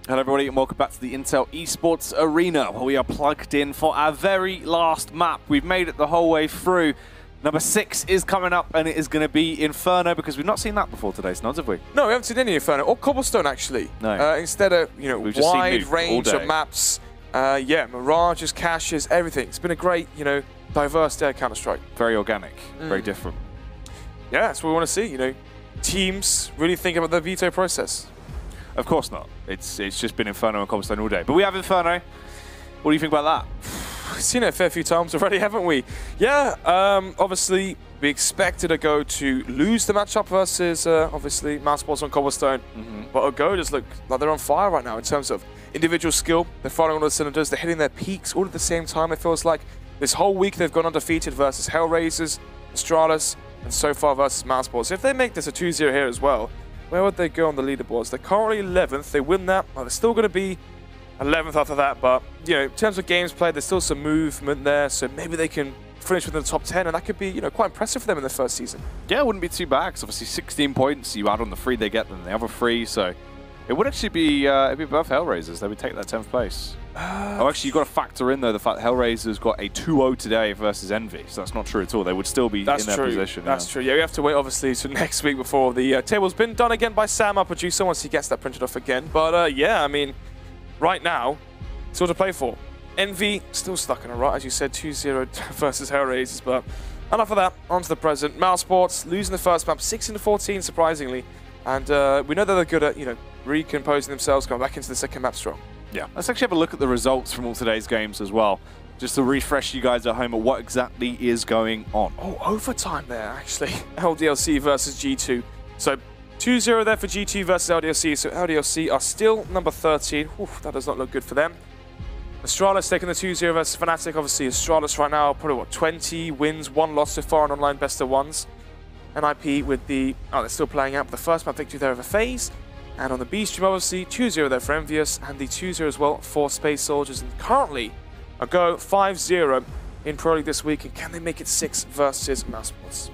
Hello everybody and welcome back to the Intel Esports Arena, where we are plugged in for our very last map. We've made it the whole way through. Number 6 is coming up and it is going to be Inferno, because we've not seen that before today, Snods, have we? No, we haven't seen any Inferno, or Cobblestone actually. No. Instead of, you know, wide range of maps, yeah, mirages, caches, everything. It's been a great, you know, diverse day of Counter-Strike. Very organic, very different. Yeah, that's what we want to see, you know. Teams really think about the veto process. Of course not. It's just been Inferno and Cobblestone all day. But we have Inferno. What do you think about that? We've seen it a fair few times already, haven't we? Yeah, obviously, we expected Go to lose the matchup versus, obviously, Mousesports on Cobblestone. But Go just look like they're on fire right now in terms of individual skill. They're firing all the cylinders. They're hitting their peaks all at the same time. It feels like this whole week they've gone undefeated versus Hellraisers, Astralis, and so far versus Mousesports. If they make this a 2-0 here as well, where would they go on the leaderboards? They're currently 11th. They win that. Well, they're still going to be 11th after that. But, you know, in terms of games played, there's still some movement there. So maybe they can finish within the top 10. And that could be, you know, quite impressive for them in their first season. Yeah, it wouldn't be too bad. Because obviously 16 points. You add on the 3 they get, then the other 3. So it would actually be, it'd be above Hellraisers. They would take that 10th place. Oh, actually, you've got to factor in, though, the fact that Hellraisers got a 2-0 today versus Envy. So that's not true at all. They would still be in their position. That's true. Yeah, we have to wait, obviously, to next week before the table's been done again by Sam, our producer, once he gets that printed off again. But, yeah, I mean, right now, still to play for. Envy still stuck in a rut, as you said, 2-0 versus Hellraisers. But enough of that. On to the present. Mousesports losing the first map, 16-14, surprisingly. And we know that they're good at, you know, recomposing themselves, going back into the second map strong. Yeah, let's actually have a look at the results from all today's games as well, just to refresh you guys at home at what exactly is going on. Oh, overtime there, actually. LDLC versus G2. So 2-0 there for G2 versus LDLC. So LDLC are still number 13. Oof, that does not look good for them. Astralis taking the 2-0 versus Fnatic. Obviously, Astralis right now, probably, what, 20 wins, 1 loss so far in online best of ones. NIP with the, oh, they're still playing out, but the first map victory there over FaZe. And on the B stream, obviously, 2-0 there for Envious, and the 2-0 as well for Space Soldiers. And currently, Go 5-0 in Pro League this week. And can they make it 6 versus Mousesports?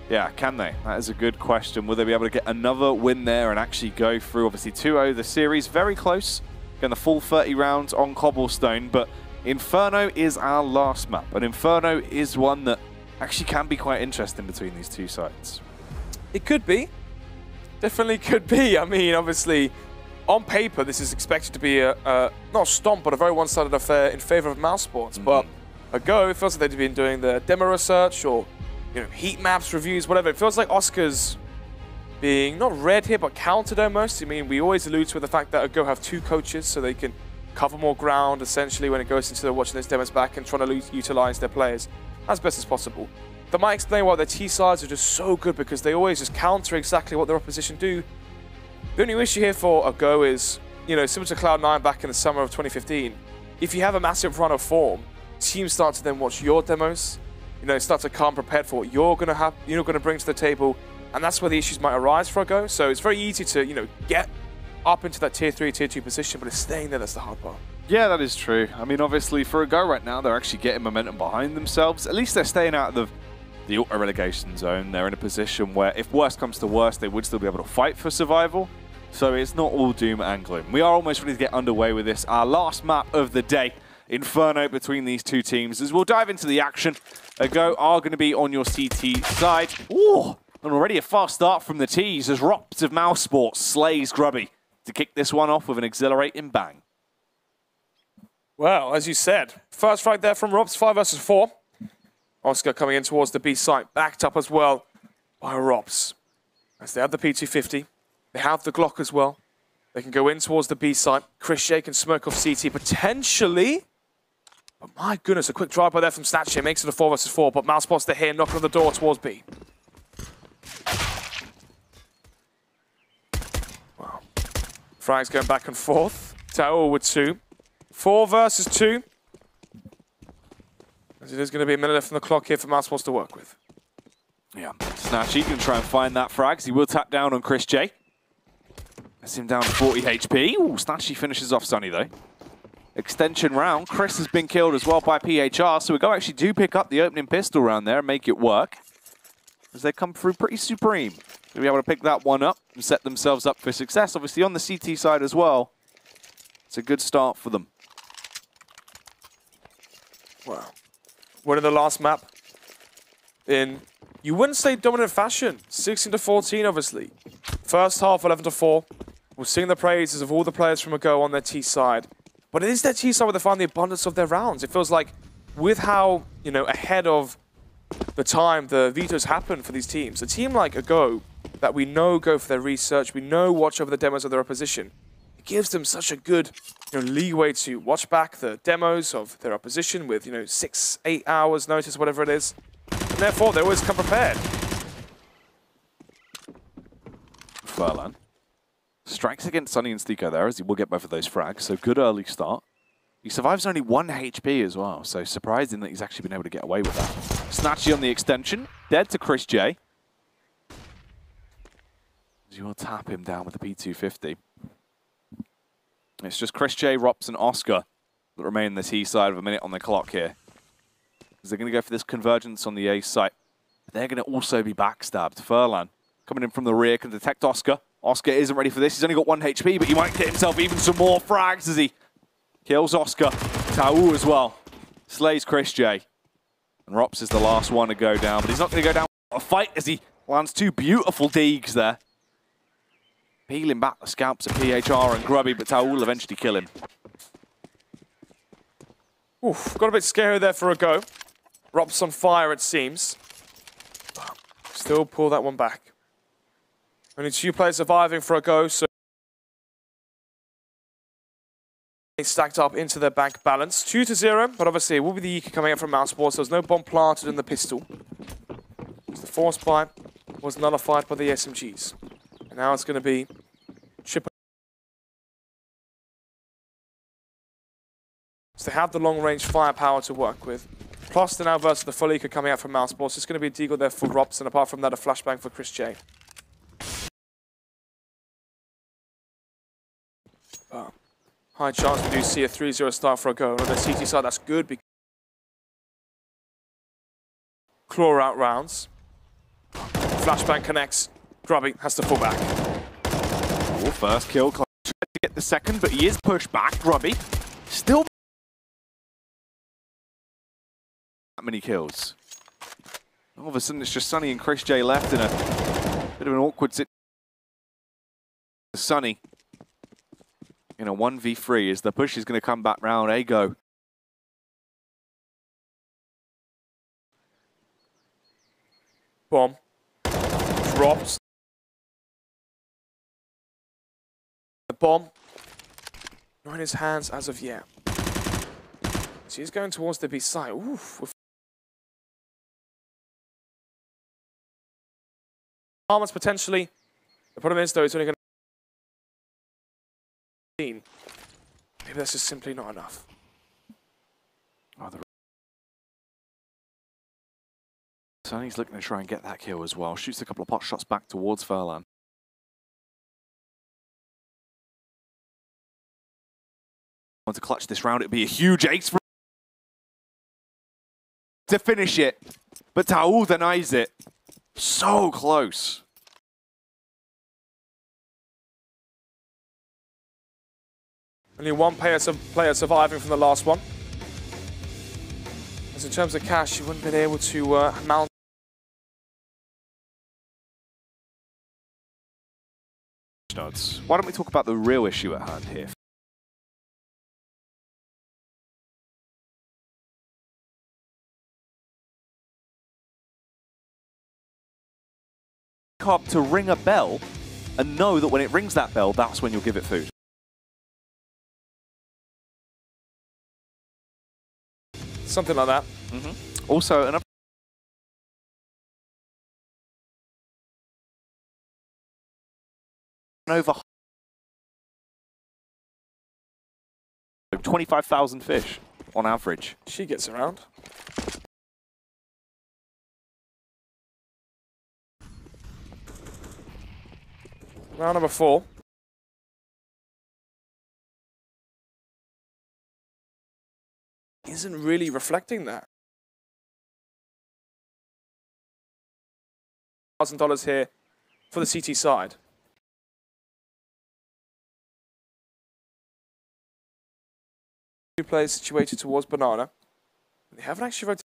Yeah, can they? That is a good question. Will they be able to get another win there and actually go through? Obviously, 2-0 the series, very close. Getting the full 30 rounds on Cobblestone. But Inferno is our last map. And Inferno is one that actually can be quite interesting between these two sides. It could be. Definitely could be. I mean, obviously, on paper, this is expected to be not a stomp, but a very one-sided affair in favor of Mousesports. But Go, it feels like they've been doing the demo research or, you know, heat maps, reviews, whatever. It feels like Oscar's being not read here, but countered almost. I mean, we always allude to the fact that Go have 2 coaches, so they can cover more ground, essentially, when it goes into watching those demos back and trying to utilize their players as best as possible. That might explain why their T-sides are just so good, because they always just counter exactly what their opposition do. The only issue here for Go is, you know, similar to Cloud9 back in the summer of 2015, if you have a massive run of form, teams start to then watch your demos, you know, start to come prepared for what you're going to bring to the table, and that's where the issues might arise for Go. So it's very easy to, you know, get up into that tier 3, tier 2 position, but it's staying there that's the hard part. Yeah, that is true. I mean, obviously, for Go right now, they're actually getting momentum behind themselves. At least they're staying out of the auto-relegation zone. They're in a position where, if worst comes to worst, they would still be able to fight for survival. So it's not all doom and gloom. We are almost ready to get underway with this. Our last map of the day, Inferno, between these two teams. As we'll dive into the action, Go are going to be on your CT side. Ooh, and already a fast start from the T's as Rops of Mousesports slays Grubby to kick this one off with an exhilarating bang. Well, as you said, first frag there from Rops, 5 versus 4. Oscar coming in towards the B site, backed up as well by Rops. As they have the P250, they have the Glock as well. They can go in towards the B site. Chris J can smoke off CT potentially. But my goodness, a quick drive by there from Snatcher makes it a 4 versus 4. But Mousesports, they're here, knocking on the door towards B. Wow. Frags going back and forth. Tao with 2. 4 versus 2. As it is going to be a minute left on the clock here for Mousesports to work with. Yeah, Snatchy can try and find that frags. He will tap down on Chris J. That's him down to 40 HP. Ooh, Snatchy finishes off Sunny though. Extension round. Chris has been killed as well by PHR, so Go actually do pick up the opening pistol round there and make it work. As they come through pretty supreme. They'll be able to pick that one up and set themselves up for success. Obviously on the CT side as well. It's a good start for them. Wow. Winning the last map in, you wouldn't say dominant fashion. 16-14, obviously. First half, 11-4. We'll sing the praises of all the players from Ago on their T side. But it is their T side where they find the abundance of their rounds. It feels like with how, you know, ahead of the time the vetoes happen for these teams, a team like Ago that we know go for their research, we know watch over the demos of their opposition, it gives them such a good, you know, leeway to watch back the demos of their opposition with, you know, 6-8 hours notice, whatever it is. And therefore, they always come prepared. Furlan strikes against Sunny and Stiko there, as he will get both of those frags, so good early start. He survives only 1 HP as well, so surprising that he's actually been able to get away with that. Snatchy on the extension, dead to Chris J. You will tap him down with the P250. It's just Chris J, Rops, and Oscar that remain in the T side with a minute on the clock here. Because they're going to go for this convergence on the A site. But they're going to also be backstabbed. Furlan coming in from the rear can detect Oscar. Oscar isn't ready for this. He's only got 1 HP, but he might get himself even some more frags as he kills Oscar. Tau as well. Slays Chris J. And Rops is the last one to go down, but he's not going to go down a fight as he lands 2 beautiful deegs there. Peeling back the scalps of PHR and Grubby, but Tau will eventually kill him. Oof, got a bit scary there for Ago. Rops on fire, it seems. Still pull that one back. Only 2 players surviving for Ago, so they stacked up into their bank balance. 2-0, but obviously it will be the Eco coming out from Mousesports. So there's no bomb planted in the pistol. The force buy was nullified by the SMGs. And now it's going to be chip. So they have the long-range firepower to work with. Plus, they're now versus the full Eco coming out from Mousesports. It's going to be a deagle there for Rops, and apart from that, a flashbang for Chris J. High chance we do see a 3-0 start for Ago. On the CT side, that's good because claw out rounds. Flashbang connects. Grubby has to fall back. Oh, first kill. Tried to get the second, but he is pushed back. Grubby still that many kills. All of a sudden, it's just Sunny and Chris J left in a bit of an awkward situation. Sunny in a 1v3 as the push is going to come back round. Ago. Bomb. Dropped. The bomb. Not in his hands as of yet. So he's going towards the B side. Oof. Armors potentially. The problem is, though, it's only going to be. Maybe that's just simply not enough. Oh, Sunny's looking to try and get that kill as well. Shoots a couple of pot shots back towards Furlan. Want to clutch this round, it'd be a huge ace for to finish it. But Tau denies it. So close. Only 1 player surviving from the last one. As in terms of cash, you wouldn't have been able to mount. Why don't we talk about the real issue at hand here? Up to ring a bell and know that when it rings that bell, that's when you'll give it food. Something like that. Also, another over 25,000 fish on average. She gets around. Round number 4. Isn't really reflecting that. $1,000 here for the CT side. Two players situated towards Banana. They haven't actually rotated.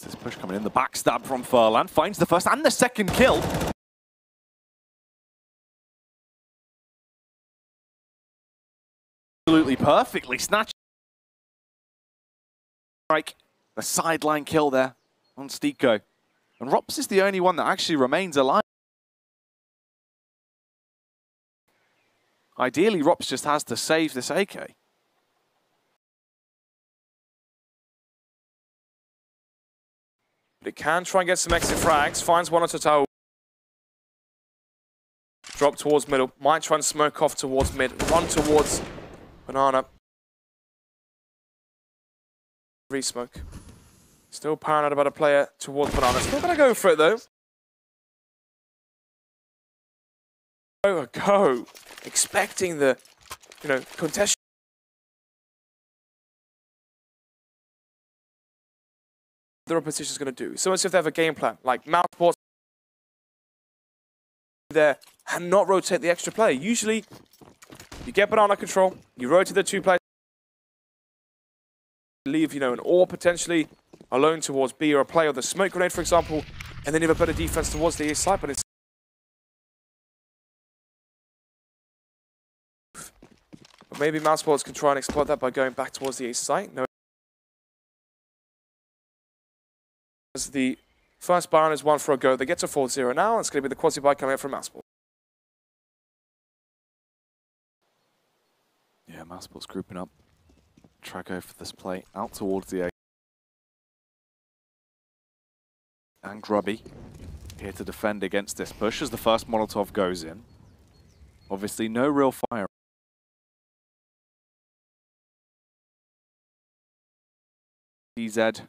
This push coming in, the backstab from Furlan finds the first and the second kill. Absolutely perfectly snatched. Strike, the sideline kill there on Stiko. And Rops is the only one that actually remains alive. Ideally, Rops just has to save this AK. But it can try and get some exit frags. Finds one at Tao. Drop towards middle. Might try and smoke off towards mid. Run towards Banana. Re-smoke. Still paranoid about a player towards Banana. Still going to go for it though. Go. Expecting the, contest. The opposition is going to do. So as if they have a game plan, like Mousesports there and not rotate the extra player. Usually, you get Banana control, you rotate the two players, leave, an AWP potentially alone towards B or a play or the smoke grenade, for example, and then you have a better defense towards the A side, but it's but maybe Mousesports can try and exploit that by going back towards the A site. No. As the first Baron is one for a go, they get to 4-0 now. It's going to be the quasi-buy coming out from Mousesports. Yeah, Mousesports grouping up. Try go for this play out towards the A. And Grubby here to defend against this push as the first Molotov goes in. Obviously, no real fire. DZ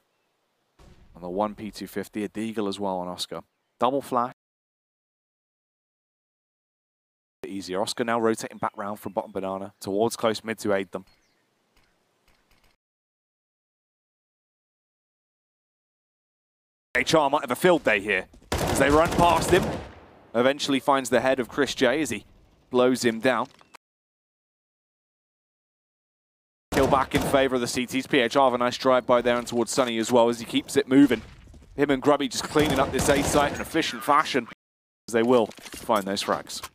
on the 1P250, a Deagle as well on Oscar. Double flash. Easier. Oscar now rotating back round from bottom Banana towards close mid to aid them. HR might have a field day here as they run past him. Eventually finds the head of Chris J as he blows him down. Kill back in favour of the CTs. PHR have a nice drive by there and towards Sunny as well as he keeps it moving. Him and Grubby just cleaning up this A site in efficient fashion as they will find those frags.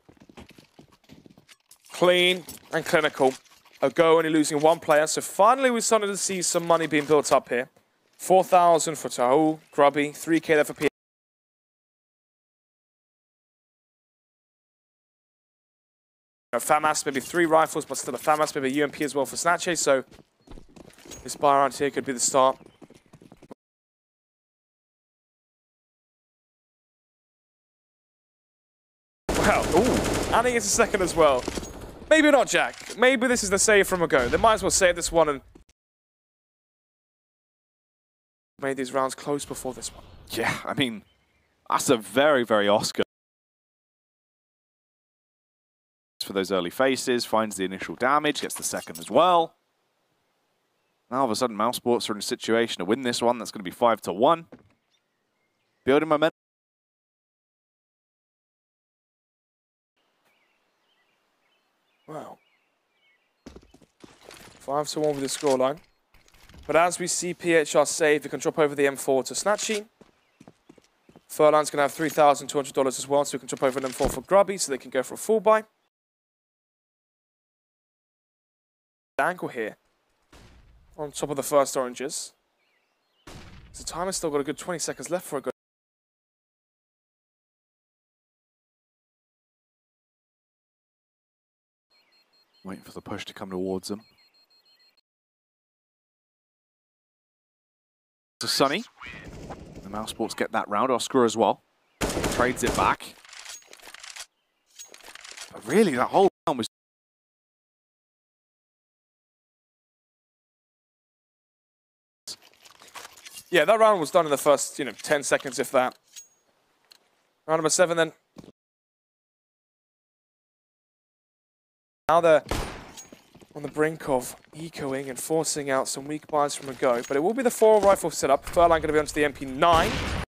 Clean and clinical. A go only losing one player. So finally we're starting to see some money being built up here. 4,000 for Tahu, Grubby, 3K there for PHR. FAMAS, maybe 3 rifles, but still a FAMAS, maybe a UMP as well for Snatche, so this buy around here could be the start. Well, and he gets a second as well. Maybe not, Jack. Maybe this is the save from a go. They might as well save this one and made these rounds close before this one. Yeah, I mean, that's a very, very Oscar. For those early faces, finds the initial damage, gets the second as well. Now all of a sudden Mousesports are in a situation to win this one. That's going to be 5-1. Building momentum. Wow. 5-1 with the scoreline. But as we see PHR save, we can drop over the M4 to Snatchy. Furlan's going to have $3,200 as well, so we can drop over an M4 for Grubby, so they can go for a full buy. Angle here on top of the first oranges. So time has still got a good 20 seconds left for a good. Waiting for the push to come towards them. To Sunny. The Mousesports get that round. Oscar as well. Trades it back. But really, that whole round was. Yeah, that round was done in the first, 10 seconds, if that. Round number 7, then. Now they're on the brink of ecoing and forcing out some weak buys from a go. But it will be the 4 rifle setup. Furlan going to be onto the MP9.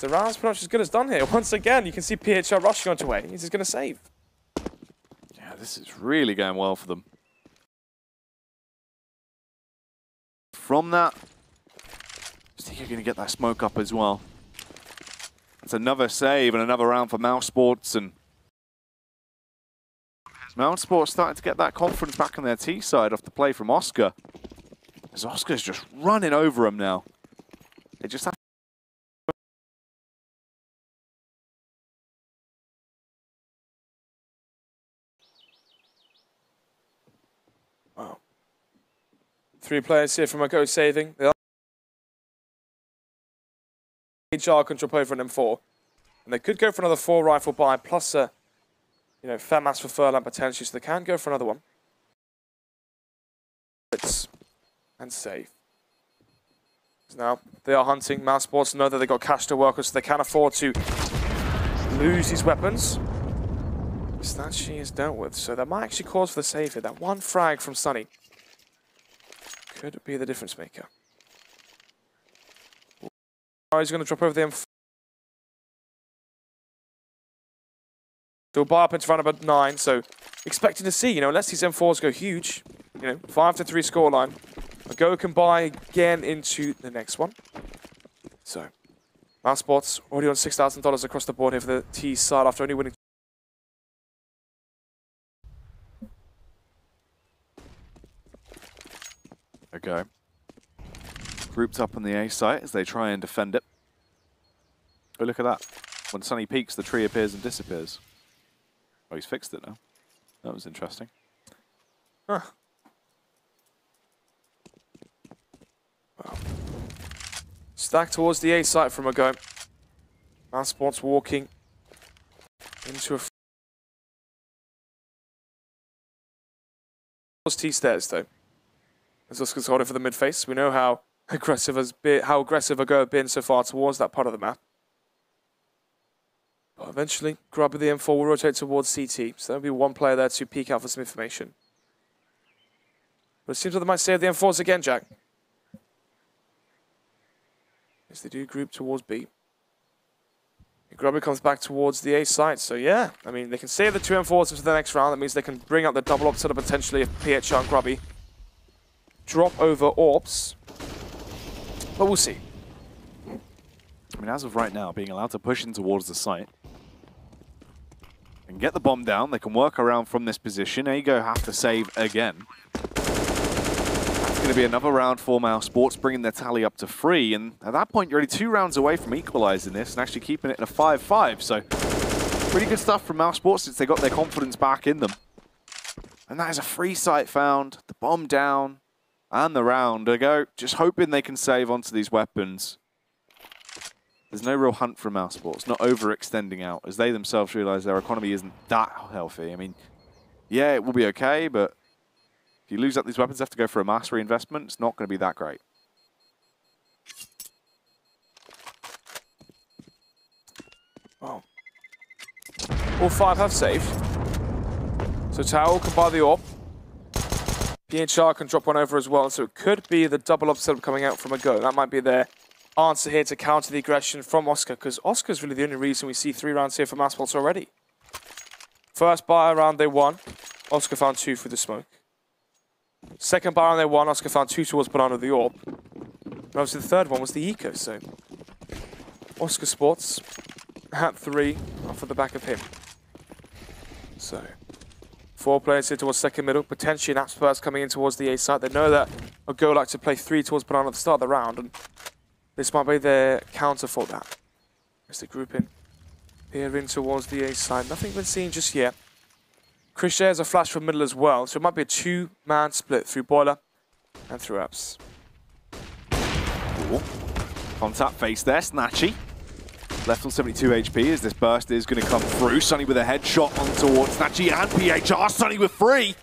The round's pretty much as good as done here. Once again, you can see PHR rushing onto way. He's just going to save. Yeah, this is really going well for them. From that, I think you're going to get that smoke up as well. It's another save and another round for Mousesports, and Mousesports starting to get that confidence back on their T side off the play from Oscar. As Oscar's just running over him now. They just have wow. 3 players here from a go saving. They HR control play for an M4. And they could go for another 4 rifle buy plus a fair mass for Furlan potentially, so they can go for another one. And save. So now they are hunting. Mousesports know that they've got cash to work with, so they can't afford to lose these weapons. Snatchy is dealt with, so that might actually cause for the save here. That one frag from Sunny could be the difference maker. He's going to drop over the M4. They'll buy up into round about 9, so expecting to see, unless these M4s go huge, 5-3 scoreline, a go can buy again into the next one. So, Mousesports already on $6,000 across the board here for the T side after only winning. Okay. Grouped up on the A site as they try and defend it. Oh, look at that. When Sunny peaks, the tree appears and disappears. Oh, he's fixed it now. That was interesting. Huh. Wow. Stack towards the A site from a go. Mousesports walking into a T stairs though. As Oscar's holding for the mid face. We know how aggressive a go have been so far towards that part of the map. But eventually, Grubby the M4 will rotate towards CT, so there'll be one player there to peek out for some information. But it seems like they might save the M4s again, Jack. Yes, they do group towards B. Grubby comes back towards the A site, so yeah, I mean, they can save the 2 M4s into the next round. That means they can bring up the double upset potentially if PHR and Grubby drop over Orbs. But we'll see. I mean, as of right now, being allowed to push in towards the site and get the bomb down, they can work around from this position. Ago have to save again. That's going to be another round for Mousesports, bringing their tally up to 3. And at that point, you're only 2 rounds away from equalizing this and actually keeping it at a 5-5. So pretty good stuff from Mousesports since they got their confidence back in them. And that is a free site found, the bomb down, and the round. Ago just hoping they can save onto these weapons. There's no real hunt from Mousesports, not overextending out, as they themselves realize their economy isn't that healthy. I mean, yeah, it will be okay, but if you lose up these weapons, have to go for a mass reinvestment, it's not going to be that great. Oh. All 5 have saved. So Tao can buy the AWP. PHR can drop one over as well, so it could be the double upset coming out from a go. That might be their answer here to counter the aggression from Oscar, because Oscar's really the only reason we see 3 rounds here for Mousesports already. First buy round they won, Oscar found 2 through the smoke. Second buy round they won, Oscar found 2 towards banana the AWP. And obviously the third one was the eco, so Oscar Sports at 3 off at the back of him. So 4 players here towards second middle, potentially an Spurs coming in towards the A side. They know that a go like to play 3 towards banana at the start of the round, and this might be their counter for that. As they group in. Here in towards the A side. Nothing been seen just yet. Chris shares a flash from middle as well, so it might be a 2-man split through Boiler and through Apps. Contact face there, Snatchy. Left on 72 HP as this burst is going to come through. Sunny with a headshot on towards Snatchy and PHR. Sunny with 3.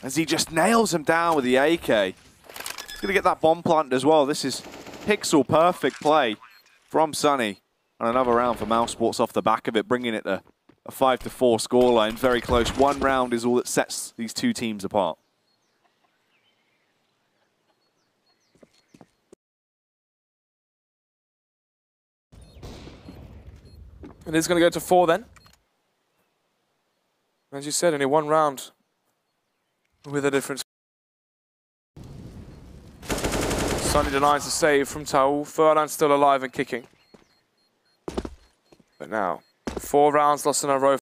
As he just nails him down with the AK. He's going to get that bomb planted as well. This is pixel perfect play from Sunny. And another round for Mousesports off the back of it, bringing it to a 5-4 scoreline. Very close. 1 round is all that sets these 2 teams apart. It is going to go to 4 then. As you said, only 1 round with a difference. Sunny denies the save from Taul. Furlan's still alive and kicking. But now, 4 rounds lost in a row.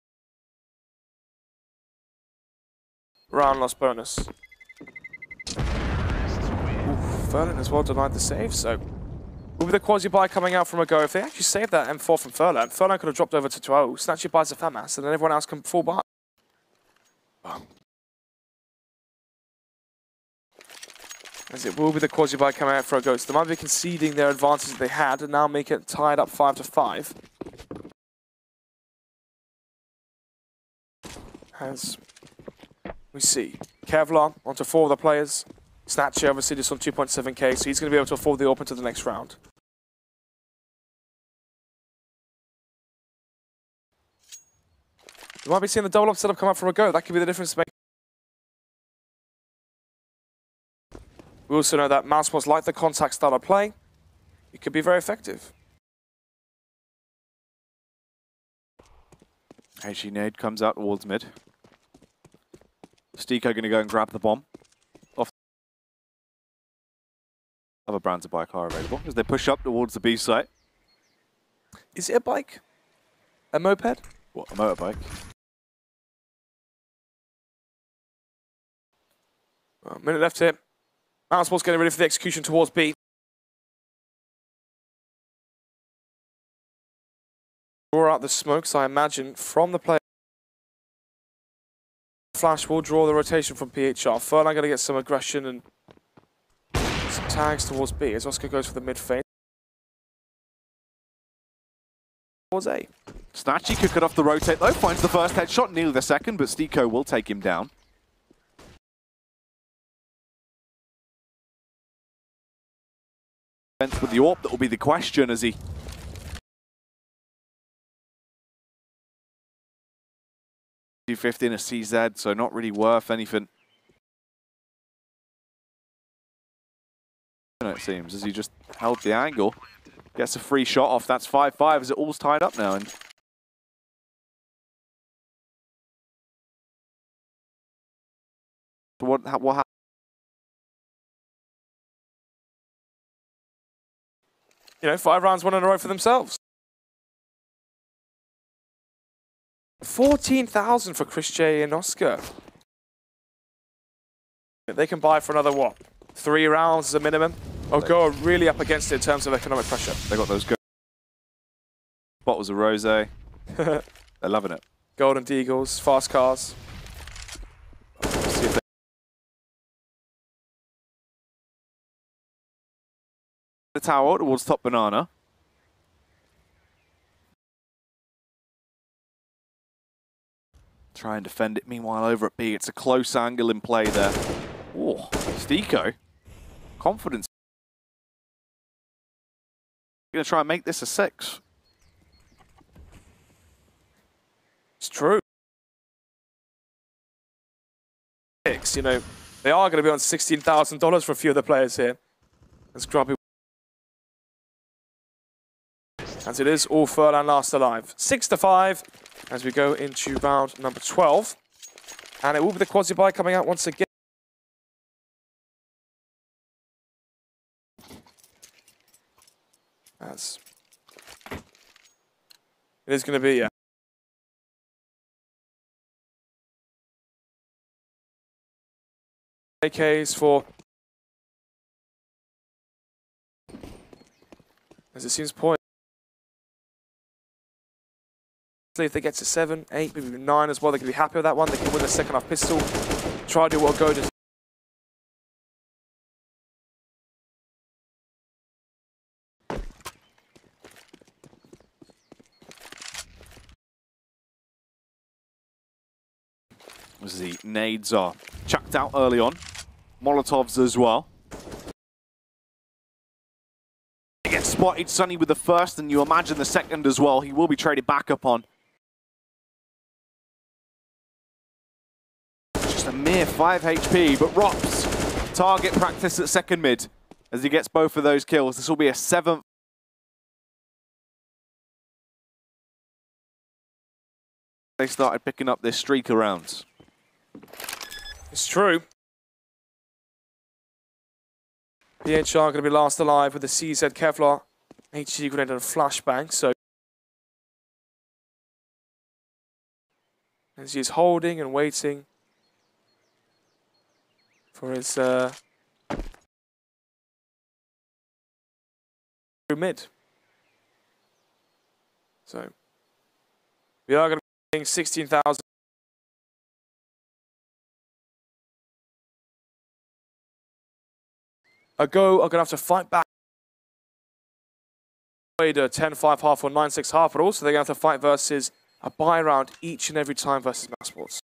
Round loss bonus. Furlan as well denied the save, so will be the quasi-buy coming out from a go. If they actually save that M4 from Furlan, Furlan could have dropped over to 12, Snatchy buys the FAMAS, and then everyone else can fall behind. As it will be the quasi-buy coming out for a go. So they might be conceding their advantage that they had and now make it tied up 5-5. As we see, Kevlar onto 4 of the players. Snatchy obviously just on 2.7k, so he's going to be able to afford the open to the next round. You might be seeing the double up setup come up from a go. That could be the difference to make. We also know that Mousesports like the contact style of play. It could be very effective. HG nade comes out towards mid. Stiko going to go and grab the bomb. Off. Other brands of bike are available as they push up towards the B site. Is it a bike? A moped? What, a motorbike? Well, minute left here. Mousesports getting ready for the execution towards B. Draw out the smokes, I imagine, from the player. Flash will draw the rotation from PHR. Furlan going to get some aggression and some tags towards B as Oscar goes for the mid fade. Towards A. Snatchy could cut off the rotate though, finds the first headshot, nearly the second, but Stiko will take him down. With the AWP, that will be the question as he... 250 in a CZ, so not really worth anything. It seems, as he just held the angle. Gets a free shot off, that's 5-5 as it all's tied up now. And what happened? You know, 5 rounds, 1 in a row for themselves. 14,000 for Chris J and Oscar. They can buy for another, what, 3 rounds as a minimum? Or go really up against it in terms of economic pressure. They got those good bottles of rosé. They're loving it. Golden Deagles, fast cars. See if they... The tower towards top banana. Try and defend it. Meanwhile, over at B, it's a close angle in play there. Oh, Stiko. Confidence. Going to try and make this a 6. It's true. 6, you know, they are going to be on $16,000 for a few of the players here. As Grubby. As it is, all Furlan last alive. 6-5 as we go into round number 12. And it will be the quasi-buy coming out once again. As it is going to be, AKs for, as it seems point. If they get to 7, 8, maybe 9 as well, they can be happy with that one. They can win the second half pistol. Try to do what go to. As the nades are chucked out early on. Molotovs as well. They get spotted, Sunny with the first, and you imagine the second as well. He will be traded back up on. Just a mere 5 HP, but Rops target practice at second mid as he gets both of those kills. This will be a 7th they started picking up this streak of rounds. It's true. BHR going to be last alive with the CZ Kevlar, HG grenade and a flashbang. So as he's holding and waiting for his mid. So we are going to be paying 16,000. A Go are going to have to fight back. Played a 10-5 half or 9-6 half, but also they're going to have to fight versus a buy round each and every time versus Mousesports.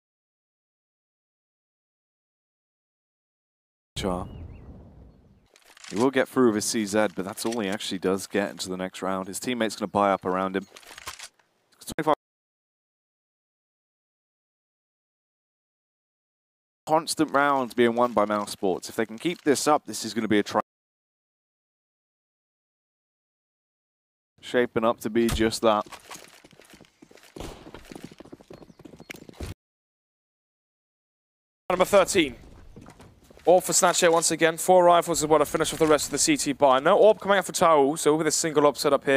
Sure. He will get through with his CZ, but that's all he actually does get into the next round. His teammate's going to buy up around him. 25. Constant rounds being won by Mousesports. If they can keep this up, this is going to be a try. Shaping up to be just that. Number 13. Orb for Snatcher once again. 4 rifles is what I finish off the rest of the CT buy. No Orb coming out for Tao, so with a single Orb set up here.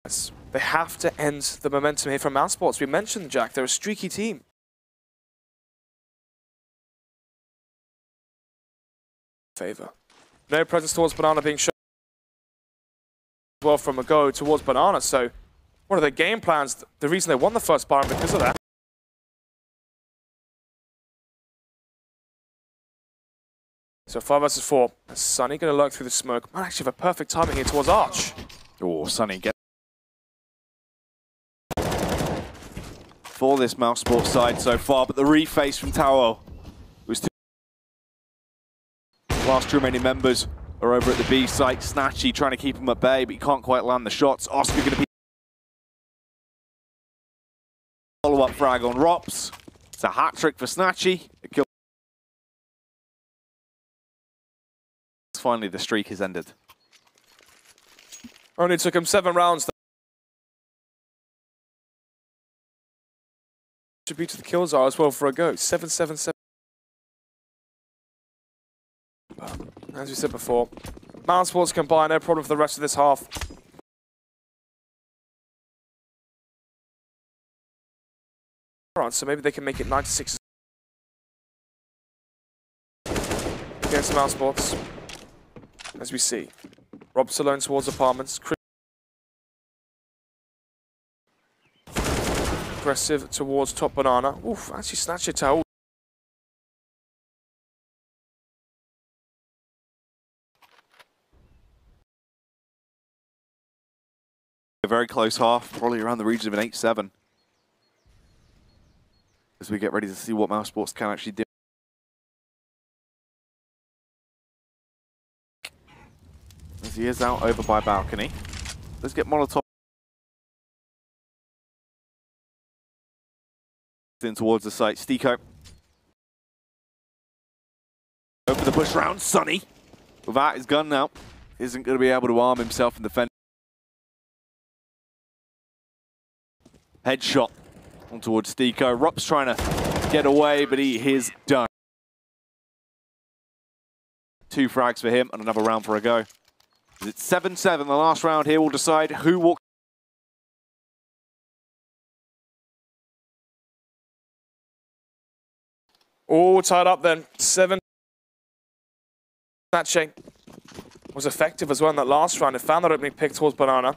Yes, they have to end the momentum here from Mousesports. We mentioned, Jack, they're a streaky team. Favor. No presence towards Banana being shown as well from a Go towards Banana, so one of their game plans, the reason they won the first buy because of that. So 5 versus 4. Sunny going to lurk through the smoke. Might actually have a perfect timing here towards Arch. Oh, Sunny get for this Mousesports side so far, but the reface from Tao was too. Last two remaining members are over at the B site. Snatchy trying to keep him at bay, but he can't quite land the shots. Oscar going to be follow-up frag on Rops. It's a hat trick for Snatchy. Finally, the streak has ended. Only took him 7 rounds. Should be to the kills are as well for a Go. 7-7-7. As we said before, Mousesports can buy no problem for the rest of this half. Alright, so maybe they can make it 96 against Mousesports. As we see, Rob's alone towards apartments. Aggressive towards top Banana. Oof, actually snatched it out. A very close half, probably around the region of an 8-7. As we get ready to see what Mousesports can actually do. As he is out over by balcony. Let's get Molotov in towards the site. Steeko. Over the push round. Sunny, without his gun now, isn't going to be able to arm himself in the fence. Headshot on towards Steeko. Rupp's trying to get away, but he is done. 2 frags for him and another round for a Go. It's 7-7. The last round here will decide who walks. All tied up then. 7. Snatching was effective as well in that last round. It found that opening pick towards Banana.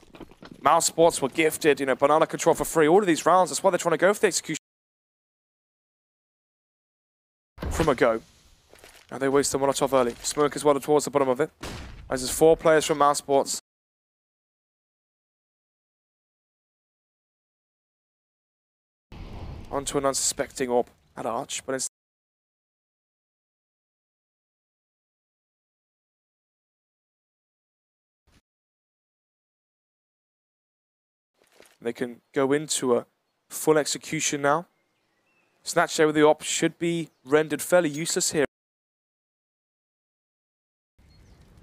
Mousesports were gifted, Banana control for free. All of these rounds, that's why they're trying to go for the execution. From a Go. Now they waste the Molotov early. Smoke as well towards the bottom of it. As there's 4 players from Mousesports. Onto an unsuspecting Orb at Arch, but it's they can go into a full execution now. Snatch there with the Op should be rendered fairly useless here.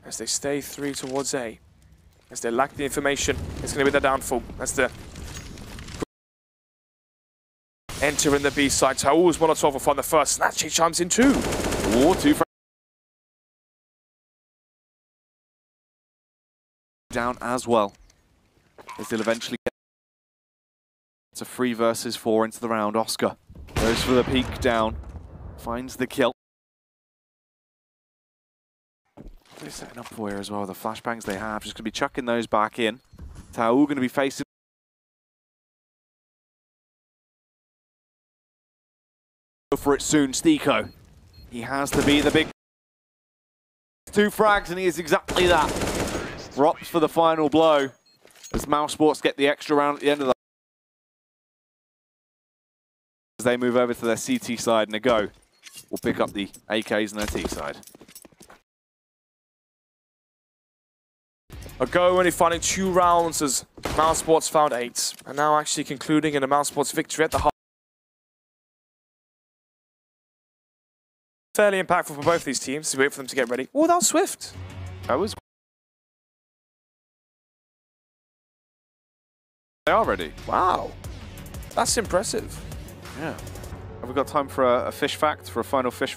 As they stay 3 towards A. As they lack the information, it's going to be their downfall. That's the entering the B side. Taul's Molotov will find the first. Snatchy chimes in too. Ooh, two down as well. As they'll eventually get to 3 versus 4 into the round. Oscar goes for the peek down, finds the kill. They're setting up for here as well. The flashbangs they have, just going to be chucking those back in. Taul going to be facing. Go for it soon, Stiko. He has to be the big 2 frags, and he is exactly that. Drops for the final blow as Mousesports get the extra round at the end of the. As they move over to their CT side, and a go will pick up the AKs on their T side. A go only finding 2 rounds as Mousesports found 8. And now actually concluding in a Mousesports victory at the heart. Fairly impactful for both these teams. So we wait for them to get ready. Oh, that was swift. That was. They are ready. Wow. That's impressive. Yeah. Have we got time for a fish fact, for a final fish?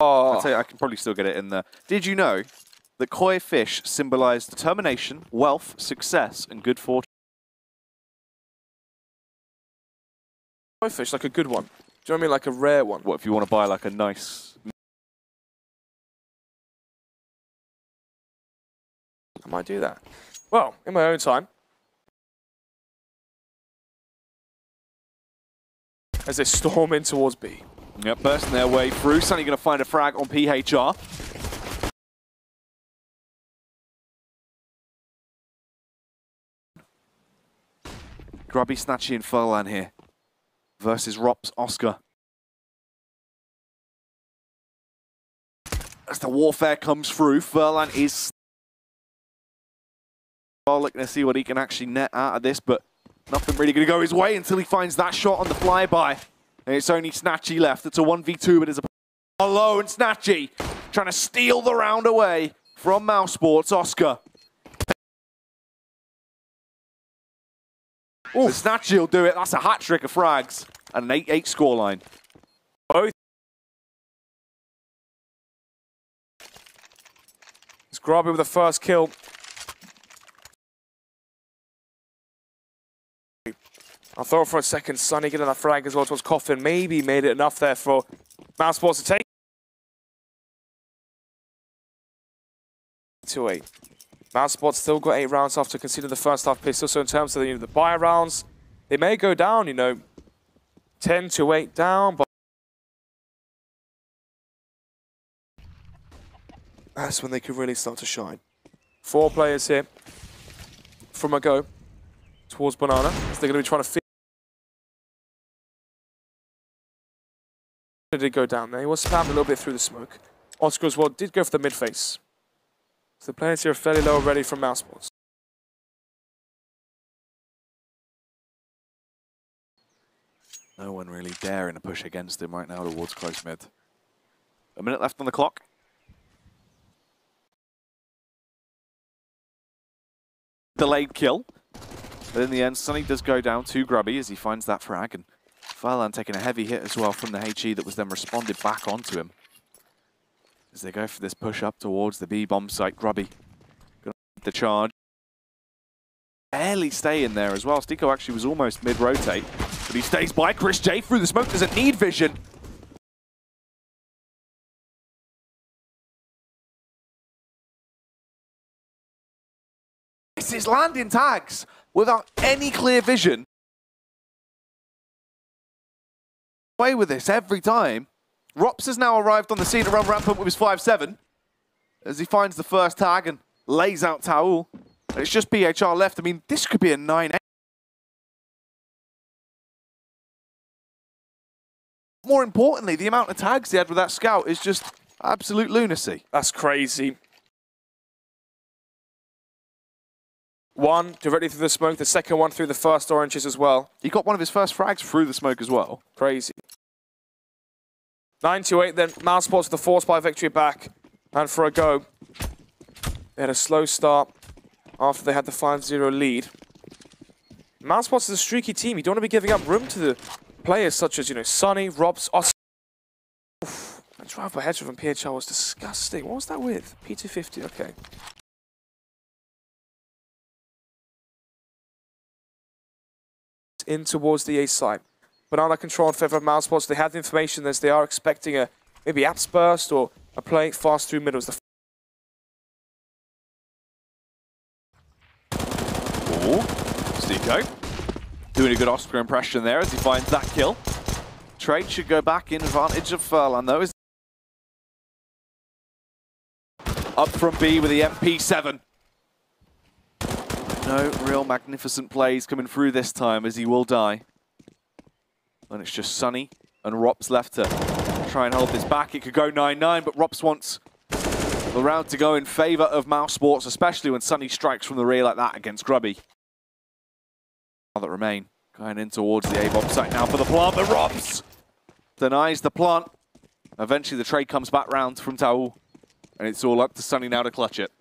Oh. I'll tell you, I can probably still get it in there. Did you know that koi fish symbolize determination, wealth, success, and good fortune? Koi fish, like a good one. Do you know what I mean? Like a rare one. What if you want to buy like a nice... I might do that. Well, in my own time. As they storm in towards B. Yep, bursting their way through. Sunny going to find a frag on PHR. Grubby, Snatchy, and Furlan here versus Rops, Oscar. As the warfare comes through, Furlan is going to see what he can actually net out of this, but nothing really going to go his way until he finds that shot on the flyby. And it's only Snatchy left. It's a 1v2, but it's a low, and Snatchy trying to steal the round away from Mousesports. Oscar. Oh, Snatchy will do it. That's a hat trick of frags and an 8-8 scoreline. Both. It's Grubby with the first kill. I thought for a second Sunny getting that frag as well towards Coffin. Maybe made it enough there for Mousesports to take. 2-8. Mousesports still got 8 rounds after conceding the first half pistol. So in terms of the buy rounds, they may go down, 10-8 down. But that's when they could really start to shine. 4 players here from a go towards Banana. So they're going to be trying to fit. Did go down there. He was spammed a little bit through the smoke. Oscar as well did go for the mid face. So the players here are fairly low already from Mousesports. No one really daring to push against him right now towards close mid. A minute left on the clock. Delayed kill. But in the end, Sunny does go down to Grubby as he finds that frag. And Furlan taking a heavy hit as well from the HE that was then responded back onto him. As they go for this push up towards the B bomb site, Grubby gonna the charge. Barely stay in there as well. Stiko actually was almost mid-rotate, but he stays by. Chris J through the smoke, doesn't need vision. This is landing tags without any clear vision. Away with this every time. Rops has now arrived on the scene to run rampant with his 5-7 as he finds the first tag and lays out Taul. And it's just PHR left. I mean, this could be a 9-8. More importantly, the amount of tags he had with that scout is just absolute lunacy. That's crazy. One directly through the smoke, the second one through the first oranges as well. He got one of his first frags through the smoke as well. Crazy. 9-8 then, Mousesports with the force by victory back. And for a go. They had a slow start after they had the 5-0 lead. Mousesports is a streaky team. You don't want to be giving up room to the players such as, Sunny, Robs, Os. Oof, that drive by headshot from PHL was disgusting. What was that with? P250, okay. In towards the A side. Banana control in favor of Mousesports. They have the information as they are expecting a maybe apps burst or a play fast through middles. Zico doing a good Oscar impression there as he finds that kill. Trade should go back in advantage of Furlan though. Up from B with the MP7. No real magnificent plays coming through this time as he will die. And it's just Sunny and Rops left to try and hold this back. It could go 9-9, but Rops wants the round to go in favor of Mousesports, especially when Sunny strikes from the rear like that against Grubby. That remain going in towards the A-bomb site now for the plant, but Rops denies the plant. Eventually the trade comes back round from Taul, and it's all up to Sunny now to clutch it.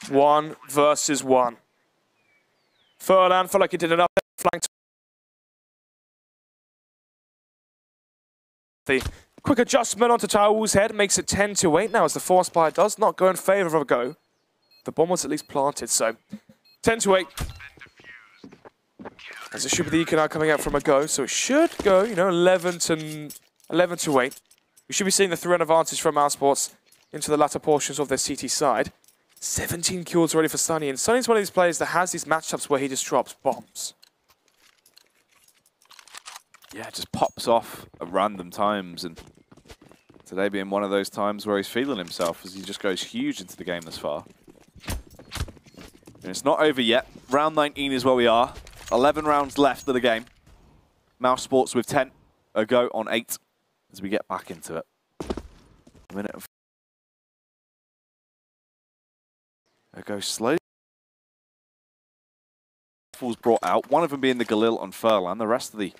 1 versus 1. Furlan felt like he did enough flank. The quick adjustment onto Taul's head makes it 10-8 now as the force buy does not go in favor of a go. The bomb was at least planted, so 10-8. As it should be the Eco now coming out from a go, so it should go, 11-8. We should be seeing the 3-run advantage from Mousesports into the latter portions of their CT side. 17 kills already for Sunny, and Sunny's one of these players that has these matchups where he just drops bombs. Yeah, it just pops off at random times, and today being one of those times where he's feeling himself as he just goes huge into the game this far. And it's not over yet. Round 19 is where we are. 11 rounds left of the game. Mousesports with 10, a go on 8 as we get back into it. A minute of... A go slow. Rifles brought out, one of them being the Galil on Furlan. The rest of the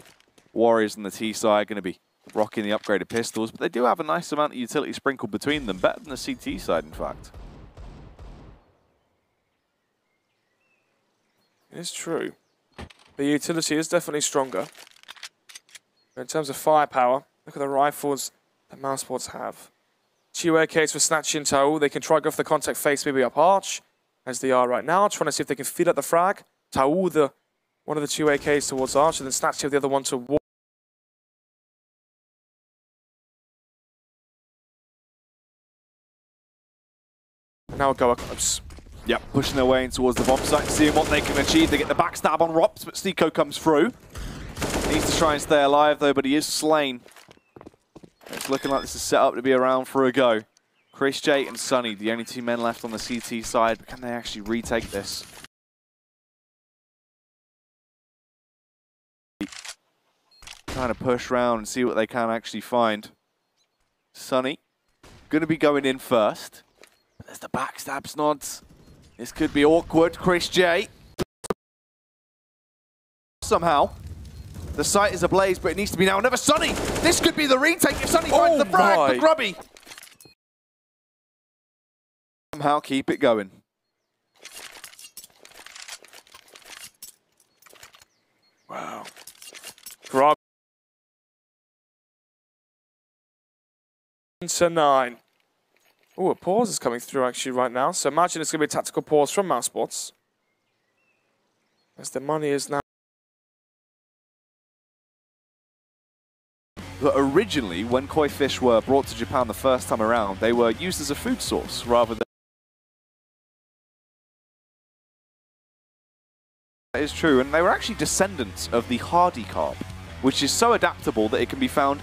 Warriors on the T side are going to be rocking the upgraded pistols, but they do have a nice amount of utility sprinkled between them, better than the CT side, in fact. It's true. The utility is definitely stronger. But in terms of firepower, look at the rifles that Mousesports have. 2 AKs for Snatchy and Taul. They can try go for the contact face, maybe up arch, as they are right now, trying to see if they can feed out the frag. Taul, one of the 2 AKs towards arch, and then Snatchy the other one to wall. Now a go close. Yep, pushing their way in towards the bomb site, seeing what they can achieve. They get the backstab on Rops, but Zico comes through. Needs to try and stay alive though, but he is slain. It's looking like this is set up to be around for a go. Chris J and Sunny, the only 2 men left on the CT side, but can they actually retake this? Trying to push around and see what they can actually find. Sunny, going to be going in first. But there's the backstab nods. This could be awkward. Chris J. Somehow. The site is ablaze, but it needs to be now. Another Sunny! This could be the retake if Sunny finds the frag for Grubby. Somehow keep it going. Wow. Grub. To 9. Oh, a pause is coming through actually right now. So imagine it's going to be a tactical pause from Mousesports. As the money is now. But originally, when koi fish were brought to Japan the first time around, they were used as a food source rather than... That is true, and they were actually descendants of the hardy carp, which is so adaptable that it can be found...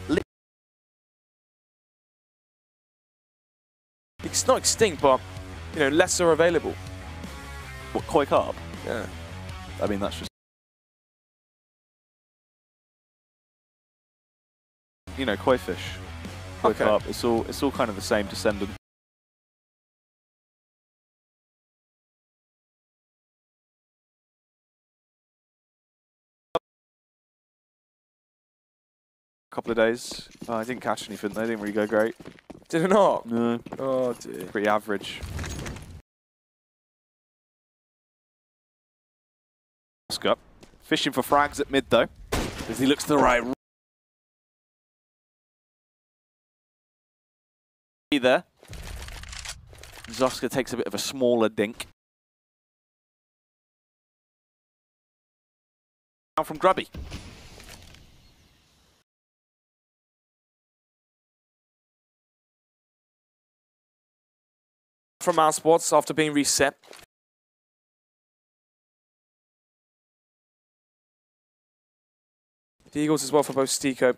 It's not extinct, but, lesser available. What, koi carp? Yeah. I mean, that's just... Koi fish. Koi carp. It's all kind of the same descendant. Couple of days. I didn't catch anything. They didn't really go great. Did it not? No. Oh dear. Pretty average. Oscar. Fishing for frags at mid, though, as he looks to the right. There. Zoska takes a bit of a smaller dink. Now from Grubby. From Mousesports after being reset. The Eagles as well for both Stico.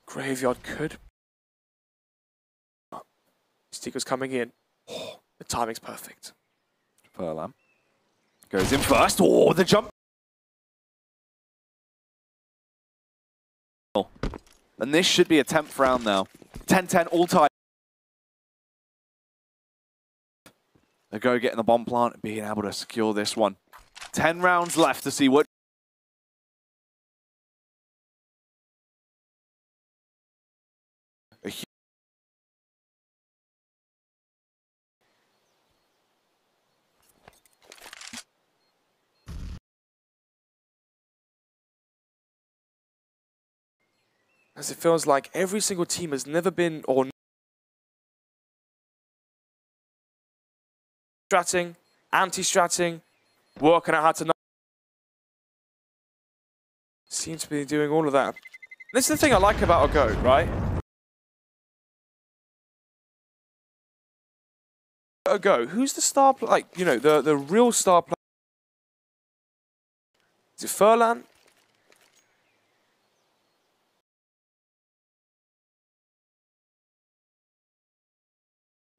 Graveyard could. Stico's coming in. Oh, the timing's perfect. Furlan goes in first. Oh, the jump. And this should be a 10th round now. 10-10 all time. The go getting the bomb plant and being able to secure this one. 10 rounds left to see what. As it feels like every single team has never been or stratting, anti-stratting, working out how to seems to be doing all of that. This is the thing I like about a go, right? A go. Who's the star player? Like, you know, the real star player. Is it Furlan?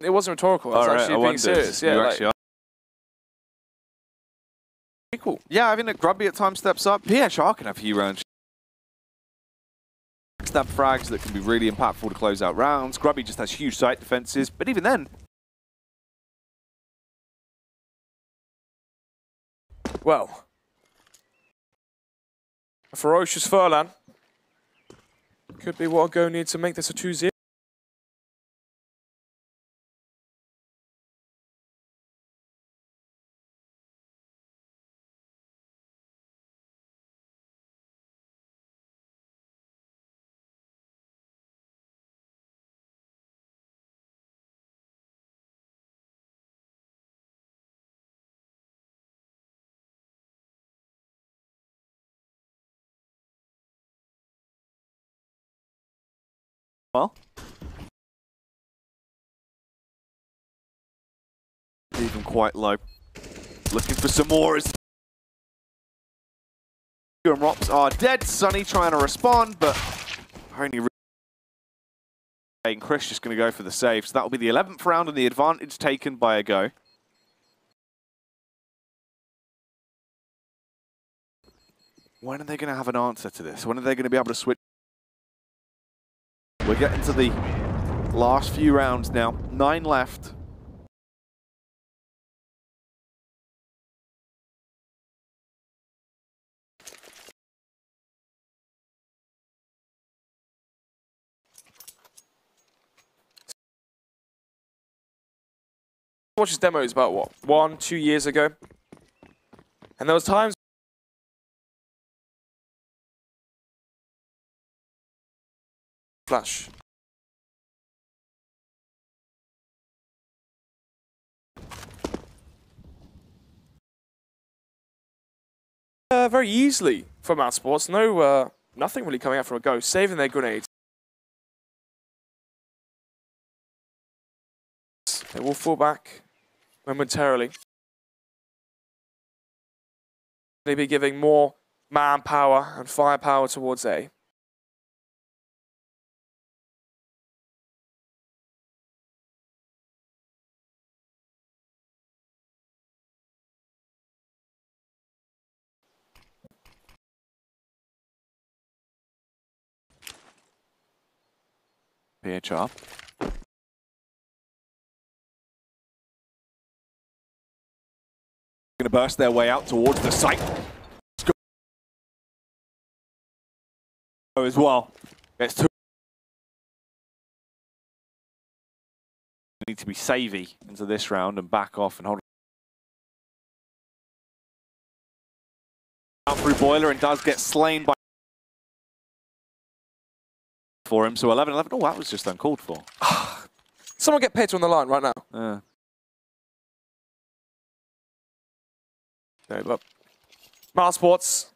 It wasn't rhetorical. It was actually being serious. Yeah, like, pretty cool. Yeah, I think that Grubby at times steps up. PHR can have hero and snap frags that can be really impactful to close out rounds. Grubby just has huge site defenses, but even then. Well, a ferocious Furlan could be what a go needs to make this a 2-0. Well, even quite low. Looking for some more as and Rops are dead. Sunny trying to respond, but only and Chris just going to go for the save. So that will be the 11th round and the advantage taken by a go. When are they going to have an answer to this? When are they going to be able to switch? We're getting to the last few rounds now. 9 left. I watched his demos about, what, 1-2 years ago? And there was times Flash. Very easily for Mousesports. No, nothing really coming out from a go, saving their grenades. They will fall back momentarily. They'll be giving more manpower and firepower towards A. PHR. Going to burst their way out towards the site. As well. It's 2. Need to be savvy into this round and back off and hold on through Boiler and does get slain by for him. So 11-11. Oh, that was just uncalled for. Someone get Peter on the line right now. No, look. Mousesports.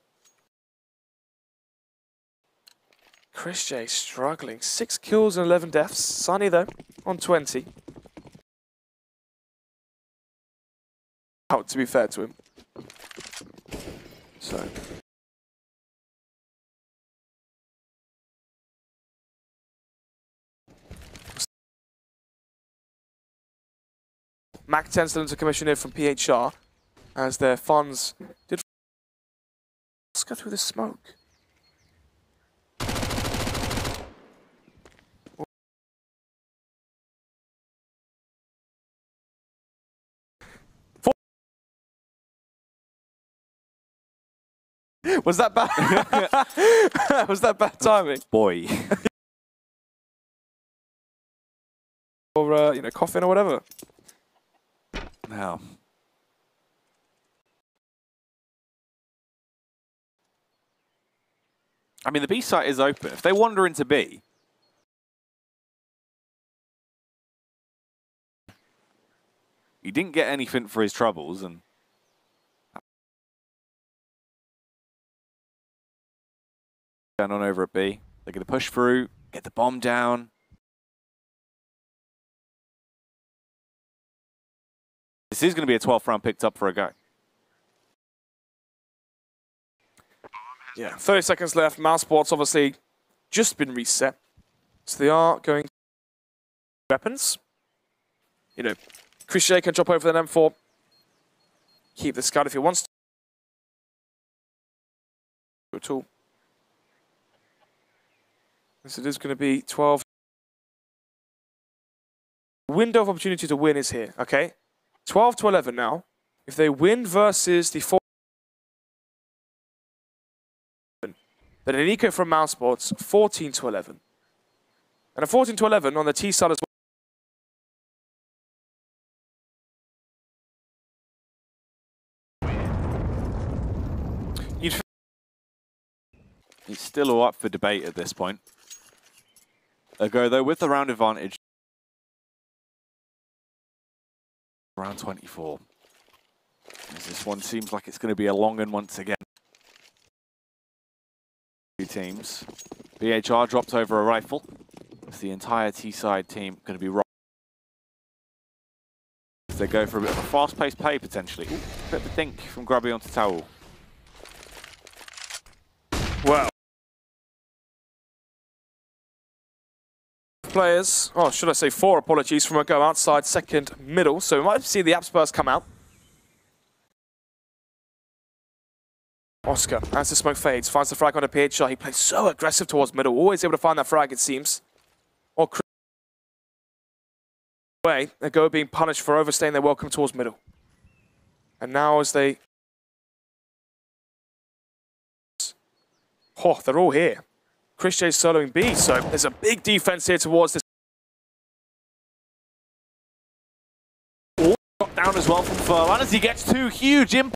Chris J struggling. 6 kills and 11 deaths. Sunny, though, on 20. Out, to be fair to him. So. Mac 10 still into commission here from PHR as their funds did. Let's go through the smoke. Was that bad? Was that bad timing? Boy. Or, you know, coughing or whatever. Now. I mean, the B site is open. If they wander into B, he didn't get anything for his troubles, and going on over at B. They're going to push through, get the bomb down. This is going to be a 12th round picked up for a go. Yeah, 30 seconds left. Mousesports obviously just been reset. So they are going weapons. You know, Chris J can drop over the M4. Keep the scout if he wants to. At all. So it is going to be 12. Window of opportunity to win is here, okay? 12 to 11 now. If they win versus the 4, then an eco from Mousesports, 14 to 11. And a 14 to 11 on the T side as well. It's still all up for debate at this point. They go, though, with the round advantage. Round 24. As this one seems like it's going to be a long one once again. Two teams. BHR dropped over a rifle. It's the entire T-side team going to be right. If they go for a bit of a fast-paced play, potentially. Ooh, a bit of a think from Grubby onto Towel. Well. Players, oh, should I say 4, apologies, from a go outside second middle. So we might see the Abspurs come out. Oscar, as the smoke fades, finds the frag on a PHR. He plays so aggressive towards middle, always able to find that frag, it seems. Or way, they go being punished for overstaying their welcome towards middle. And now as they... Oh, they're all here. Chris J's soloing B, so there's a big defense here towards this. All got down as well from Furlan as he gets 2 huge impacts.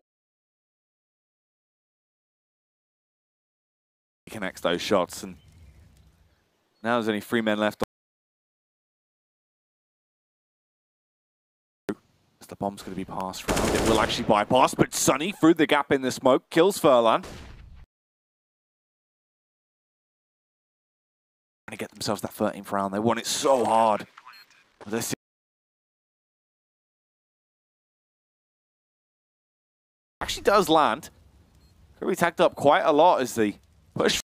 He connects those shots, and now there's only 3 men left. As the bomb's going to be passed round, it will actually bypass, but Sunny through the gap in the smoke kills Furlan. To get themselves that 13th round. They want it so hard. This actually does land. Could be tagged up quite a lot as they push.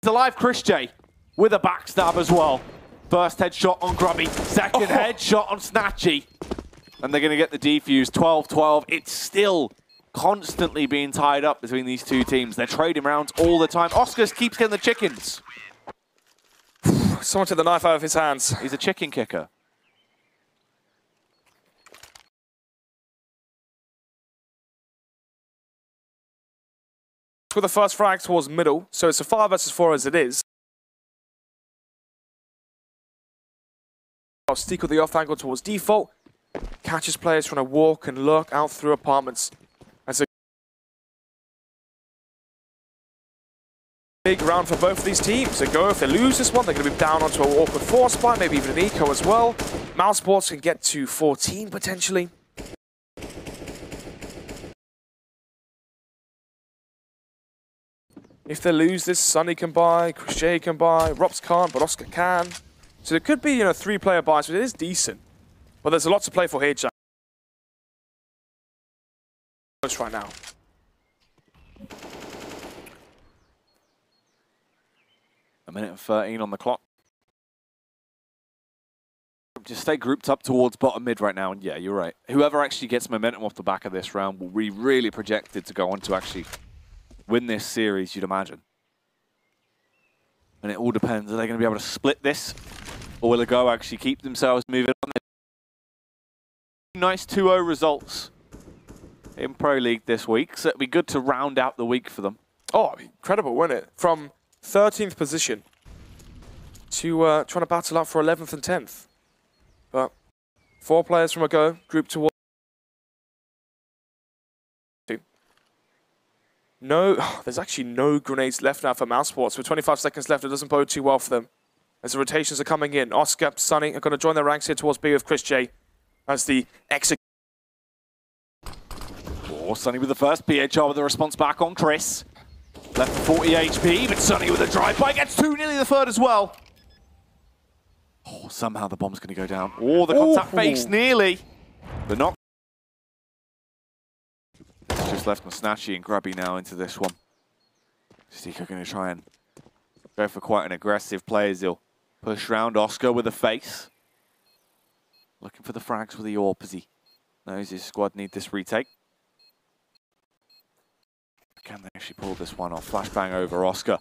He's alive, Chris J, with a backstab as well. First headshot on Grubby, second headshot on Snatchy. And they're going to get the defuse, 12-12. It's still constantly being tied up between these two teams. They're trading rounds all the time. Oscar keeps getting the chickens. Someone took the knife out of his hands. He's a chicken kicker. With the first frag towards middle, so it's a 5 versus 4 as it is. I'll stick with the off angle towards default. Catches players trying to walk and look out through apartments. As a big round for both of these teams. They go, if they lose this one, they're going to be down onto an awkward 4 spot, maybe even an eco as well. Mousesports can get to 14 potentially. If they lose this, Sunny can buy, Crochet can buy, Robs can't, but Oscar can. So it could be, 3-player buys, but it is decent. But there's a lot to play for here, Jack. Right now. A minute and 13 on the clock. Just stay grouped up towards bottom mid right now, and yeah, you're right. Whoever actually gets momentum off the back of this round will be really projected to go on to actually win this series, you'd imagine. And it all depends. Are they going to be able to split this? Or will Go actually keep themselves moving on? Nice 2-0 results in Pro League this week, so it'd be good to round out the week for them. Oh, incredible, wasn't it? From 13th position to trying to battle up for 11th and 10th. But 4 players from a Go, grouped towards 2. No, there's actually no grenades left now for Mousesports. With 25 seconds left, it doesn't bode too well for them. As the rotations are coming in, Oscar, Sunny are going to join their ranks here towards B with Chris J. As the exit. Sunny with the first, PHR with the response back on Chris. Left for 40 HP, but Sunny with a drive-by gets 2, nearly the third as well. Oh, somehow the bomb's going to go down. Oh, the contact face nearly. The knock. It's just left Snatchy and Grubby now into this one. Stika going to try and go for quite an aggressive play as he'll push round. Oscar with a face. Looking for the frags with the AWP as he knows his squad need this retake. Can they actually pull this one off? Flashbang over Oscar.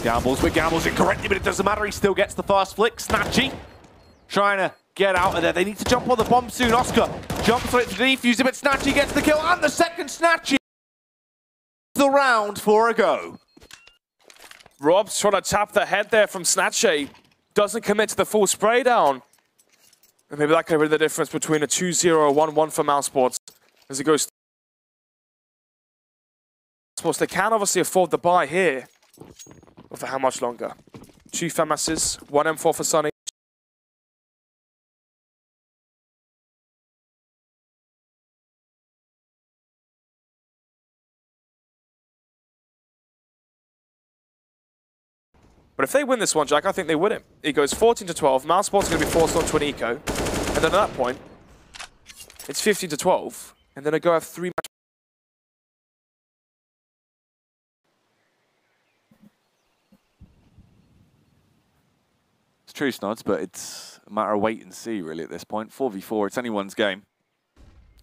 Gambles, but gambles incorrectly, but it doesn't matter. He still gets the first flick. Snatchy trying to get out of there. They need to jump on the bomb soon. Oscar jumps on it to defuse it, but Snatchy gets the kill, and the second Snatchy. The round for a Go. Rob's trying to tap the head there from Snatchy. Doesn't commit to the full spray down. And maybe that could be the difference between a 2-0 or 1-1 for Mousesports as it goes. They can obviously afford the buy here. But for how much longer? 2 FAMASs, 1 M4 for Sunny. But if they win this one, Jack, I think they win it. It goes 14-12. Mousesports are going to be forced onto an eco. And then at that point, it's 15-12. And then a Go have 3 matches. True, Snods, but it's a matter of wait and see, really, at this point. 4v4, it's anyone's game,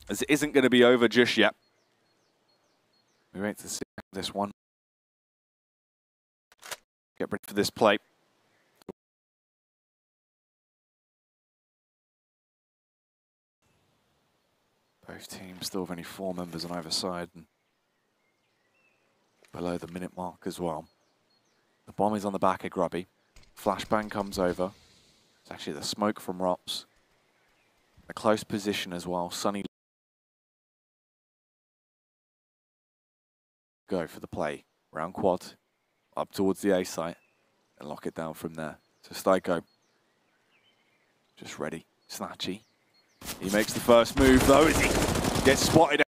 as it isn't going to be over just yet. We wait to see this one. Get ready for this play. Both teams still have only 4 members on either side, and below the minute mark as well. The bomb is on the back of Grubby. Flashbang comes over. It's actually the smoke from Rops. A close position as well. Sunny. Go for the play. Round quad. Up towards the A site. And lock it down from there. So Styko. Just ready. Snatchy. He makes the first move though as he gets spotted.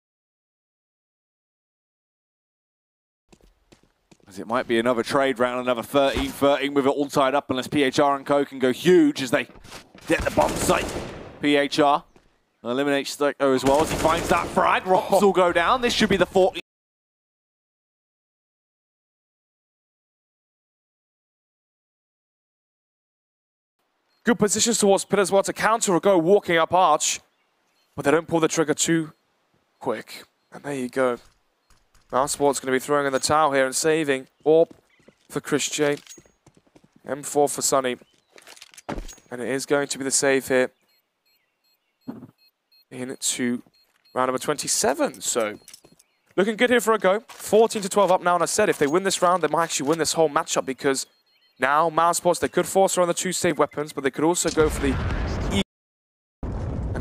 As it might be another trade round, another 13-13 with it all tied up unless PHR and Co can go huge as they get the bomb site. PHR eliminates Styko as well as he finds that frag. Rops will go down. This should be the 40. Good positions towards pit as well to counter or Go walking up arch. But they don't pull the trigger too quick. And there you go. Mousesports going to be throwing in the towel here and saving. AWP for Chris J. M4 for Sunny. And it is going to be the save here. Into round number 27. So looking good here for a Go. 14-12 up now. And I said if they win this round, they might actually win this whole matchup because now Mousesports, they could force her on the 2 save weapons, but they could also go for the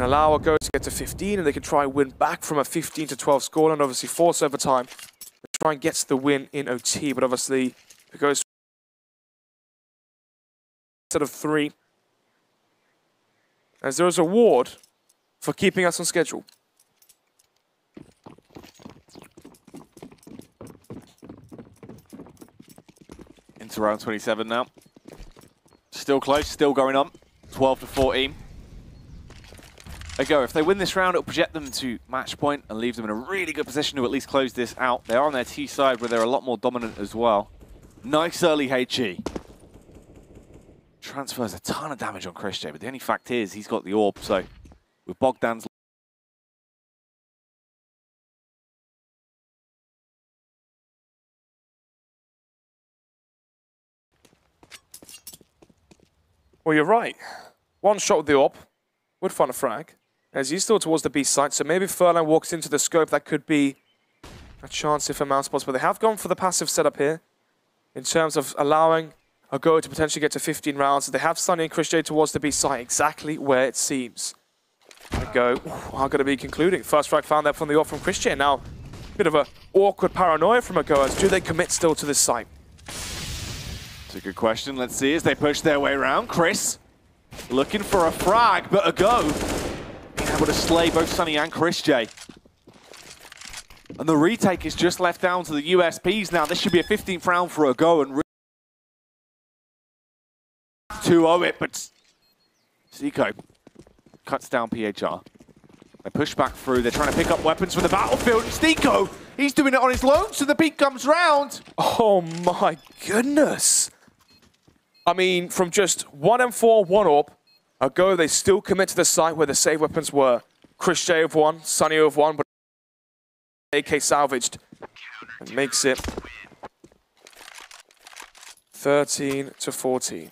and allow a go to get to 15, and they can try and win back from a 15 to 12 score, and obviously force overtime to try and get the win in OT. But obviously, if it goes instead of 3, as there is a reward for keeping us on schedule. Into round 27 now. Still close, still going on. 12 to 14. They go. If they win this round, it'll project them to match point and leave them in a really good position to at least close this out. They are on their T side where they're a lot more dominant as well. Nice early HE. Transfers a ton of damage on Chris J, but the only fact is he's got the orb, so with Bogdan's well, you're right. One shot with the orb would find a frag, as he's still towards the B site, so maybe Furlan walks into the scope. That could be a chance if a Mousesports, but they have gone for the passive setup here in terms of allowing a go to potentially get to 15 rounds. They have Sunny and Chris J towards the B site, exactly where it seems. A go are going to be concluding. First strike found there from the orb from Chris J. Now, a bit of an awkward paranoia from a go, as do they commit still to this site? It's a good question. Let's see as they push their way around. Chris looking for a frag, but a go. Being able to slay both Sunny and Chris J. And the retake is just left down to the USPs now. This should be a 15th round for a go and 2-0 it, but Zico cuts down PHR. They push back through. They're trying to pick up weapons from the battlefield. And Zico, he's doing it on his own, so the peak comes round. Oh my goodness. I mean, from just 1-4, 1 orb, a go, they still commit to the site where the save weapons were. Chris J of 1, Sunny of 1, but AK salvaged and makes it 13 to 14.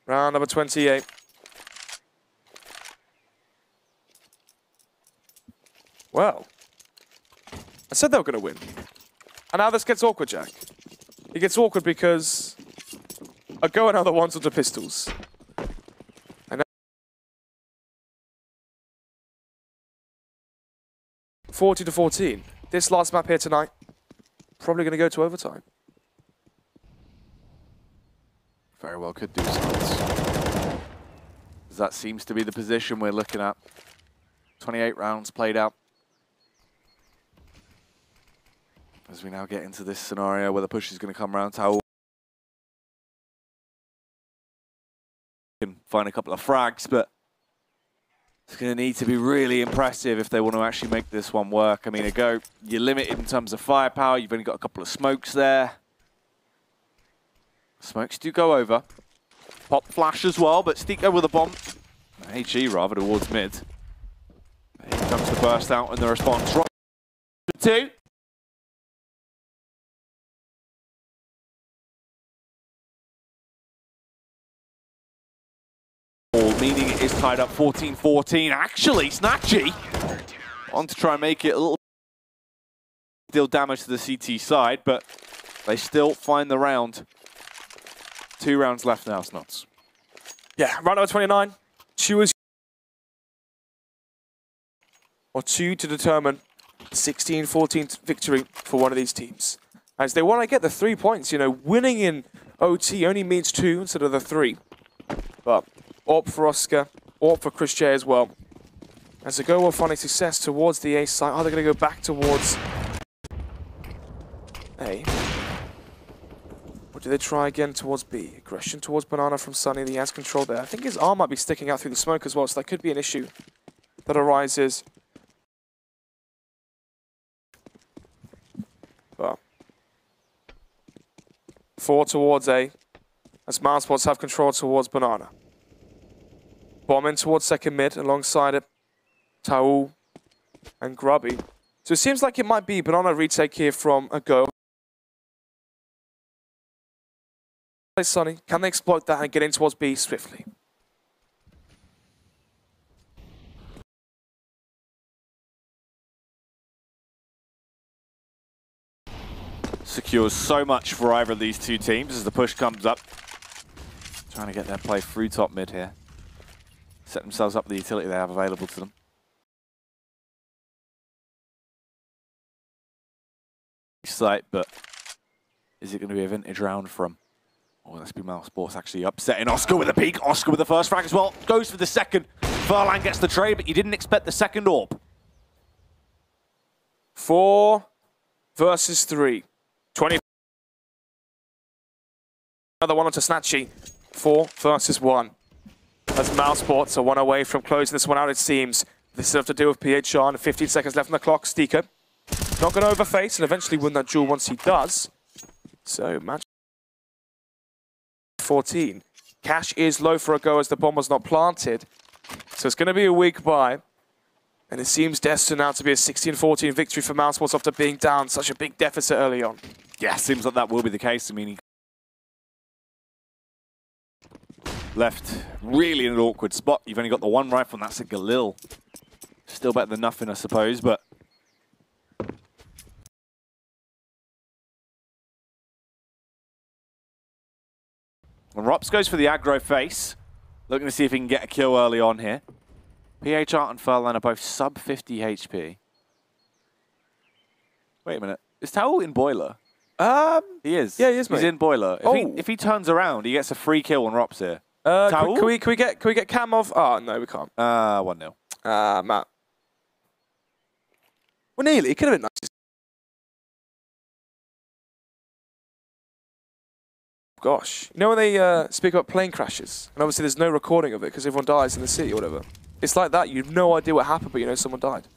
Round number 28. Well, I said they were going to win. And now this gets awkward, Jack. It gets awkward because a go and other ones with the pistols. And 40 to 14. This last map here tonight, probably going to go to overtime. Very well could do so. That seems to be the position we're looking at. 28 rounds played out. As we now get into this scenario where the push is going to come around, Tao can find a couple of frags, but it's going to need to be really impressive if they want to actually make this one work. I mean, a go, you're limited in terms of firepower. You've only got a couple of smokes there. Smokes do go over. Pop flash as well, but Stiko with a bomb. HE rather towards mid. Here comes the burst out and the response. Right to 2. Meaning it is tied up 14-14. Actually, Snatchy on to try and make it a little deal damage to the CT side, but they still find the round. 2 rounds left now, Snots. Yeah, round number 29. 2 is or 2 to determine 16-14 victory for one of these teams. As they want to get the 3 points, you know, winning in OT only means 2 instead of the 3. But AWP for Oscar, AWP for Chris J as well. As they go, will find a success towards the A site. Are they going to go back towards A? Or do they try again towards B? Aggression towards Banana from Sunny. He has control there. I think his arm might be sticking out through the smoke as well, so that could be an issue that arises. But 4 towards A, as Mousesports have control towards Banana. Bomb in towards second mid, alongside it, Taul and Grubby. So it seems like it might be Banana retake here from a go. Sunny, can they exploit that and get in towards B swiftly? Secures so much for either of these two teams as the push comes up. Trying to get their play through top mid here. set themselves up the utility they have available to them. Sight, but is it going to be a vintage round from? Oh, let's be Mousesports actually upsetting Oscar with a peek. Oscar with the first frag as well. Goes for the second. Furlan gets the trade, but you didn't expect the second orb. 4 versus 3. 20. Another one onto Snatchy. 4 versus 1. As Mousesports are one away from closing this one out, it seems. This is have to do with PHR and 15 seconds left on the clock. Steeker not going to overface and eventually win that duel once he does. So match 14. Cash is low for a go as the bomb was not planted. So it's going to be a weak buy. And it seems destined now to be a 16-14 victory for Mousesports after being down such a big deficit early on. Yeah, seems like that will be the case. I mean, he left really in an awkward spot. You've only got the one rifle, and that's a Galil. Still better than nothing, I suppose, but... And Rops goes for the aggro face. Looking to see if he can get a kill early on here. PHR and Furlan are both sub 50 HP. Wait a minute. Is Tao in Boiler? He is. Yeah, he is, mate. He's in Boiler. Oh. If he turns around, he gets a free kill on Rops here. Can we get Cam off? Oh, no, we can't. 1-0. Matt. Well, nearly. It could have been nice. Gosh. You know when they speak about plane crashes? And obviously there's no recording of it because everyone dies in the city or whatever. It's like that. You have no idea what happened, but you know someone died.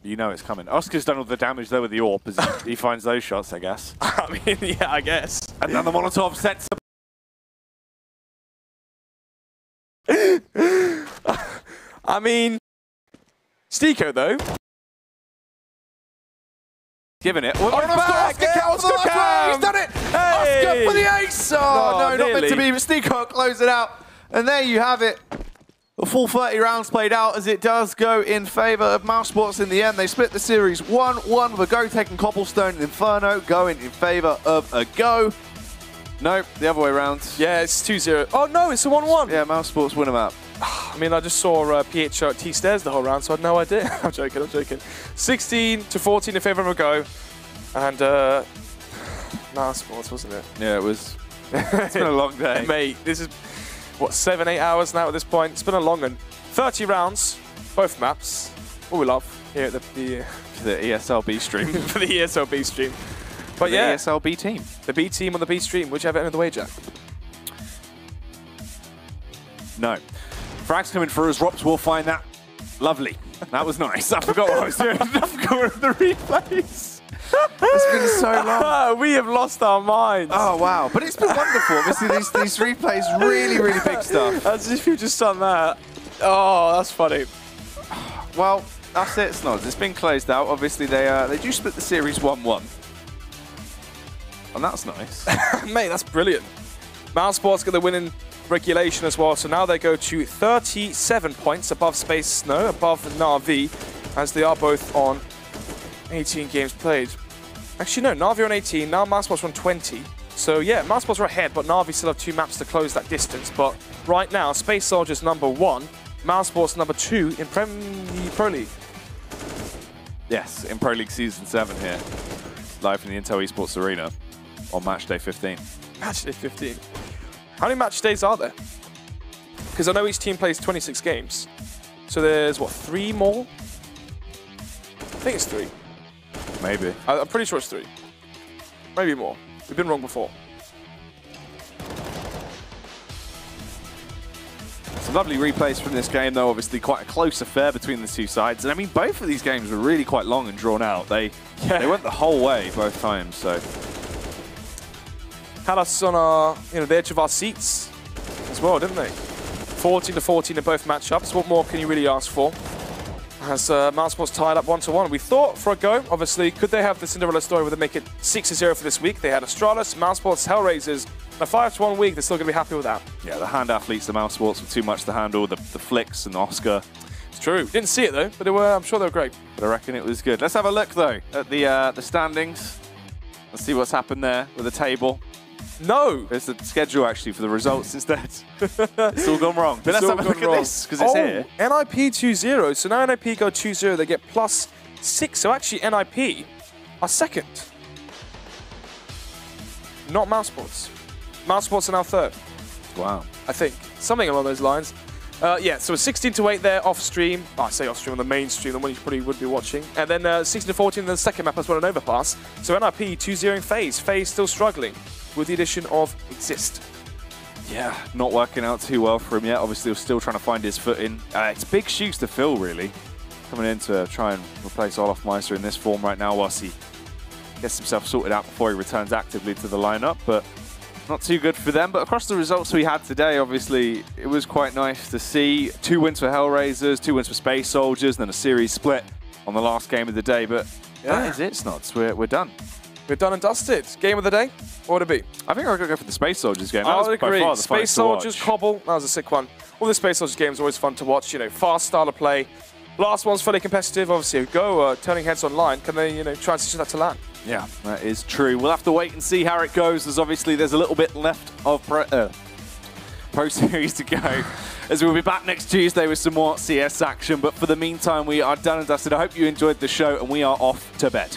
You know it's coming. Oscar's done all the damage though with the AWP as he finds those shots, I guess. I mean, yeah, I guess. And then the Molotov sets up. I mean, Stiko though. Giving it. Oscar Cam! He's done it! Hey! Oscar for the ace! Oh, no, not meant to be, but Steecock close it out. And there you have it. The full 30 rounds played out as it does go in favour of Mousesports in the end. They split the series 1-1 with a go taking Cobblestone and Inferno going in favour of a go. No, the other way around. Yeah, it's 2-0. Oh no, it's a 1-1. Yeah, Mousesports win them out. I mean, I just saw PHR at T-Stairs the whole round, so I had no idea. I'm joking, I'm joking. 16-14 in favour of a go. And, Mousesports, wasn't it? Yeah, it was. It's been a long day. Mate, this is, what, 7-8 hours now at this point? It's been a long one. 30 rounds, both maps. All we love here at the ESL B stream. for the ESL B stream. But the yeah, ESL B team. The B team on the B stream. Would you have it end of the way, Jack? No. Frags coming through as Rops will find that. Lovely. That was nice. I forgot what I was doing. I forgot the replays. It's been so long. We have lost our minds. Oh, wow. But it's been wonderful. Obviously, these replays, really, really big stuff. As if you just done that. Oh, that's funny. Well, that's it, Snods. It's been closed out. Obviously, they do split the series 1-1. And that's nice. Mate, that's brilliant. Mousesports get the win in regulation as well, so now they go to 37 points above Space Snow, above Na'Vi, as they are both on 18 games played. Actually, no, Na'Vi on 18, now Mousesports on 20. So yeah, Mousesports are ahead, but Na'Vi still have 2 maps to close that distance. But right now, Space Soldiers #1, Mousesports #2 in Pro League. Yes, in Pro League Season 7 here. Live from the Intel Esports Arena on match day 15. Match day 15. How many match days are there? Because I know each team plays 26 games. So there's, what, 3 more? I think it's 3. Maybe. I'm pretty sure it's 3. Maybe more. We've been wrong before. Some lovely replays from this game, though. Obviously, quite a close affair between the two sides. And I mean, both of these games were really quite long and drawn out. They went the whole way both times. So had us on our, the edge of our seats as well, didn't they? 14-14 in both matchups. What more can you really ask for? As Mousesports tied up 1-1. We thought for a go, obviously, could they have the Cinderella story where they make it 6-0 for this week? They had Astralis, Mousesports, Hellraisers, and a 5-1 week. They're still going to be happy with that. Yeah, the hand athletes, the Mousesports, were too much to handle. The flicks and the Oscar. It's true. Didn't see it though, but they were. I'm sure they were great. But I reckon it was good. Let's have a look though at the standings. Let's see what's happened there with the table. No. It's the schedule, actually, for the results instead. It's all gone wrong. But let's have a look at this, because it's here. NIP 2-0. So now NIP go 2-0. They get +6. So actually, NIP are second. Not Mousesports. Mousesports are now third. Wow. I think. Something along those lines. Yeah, so 16-8 there off stream. Oh, I say off stream, on the main stream, the one you probably would be watching. And then 16-14 in the second map as well, an overpass. So NIP 2-0ing FaZe. FaZe still struggling with the addition of Exist. Yeah, not working out too well for him yet. Obviously, he's still trying to find his footing. It's big shoes to fill, really. Coming in to try and replace Olofmeister in this form right now whilst he gets himself sorted out before he returns actively to the lineup. But not too good for them. But across the results we had today, obviously, it was quite nice to see 2 wins for Hellraisers, 2 wins for Space Soldiers, and then a series split on the last game of the day. But that is it, Snods. We're done. We're done and dusted. Game of the day? What would it be? I think I'll go for the Space Soldiers game. I would agree. Space Soldiers, Cobble, that was a sick one. All the Space Soldiers games are always fun to watch. You know, fast style of play. Last one's fully competitive. Obviously, Go turning heads online. Can they, transition that to LAN? Yeah, that is true. We'll have to wait and see how it goes, as obviously there's a little bit left of Pro Series to go, as we'll be back next Tuesday with some more CS action. But for the meantime, we are done and dusted. I hope you enjoyed the show, and we are off to bed.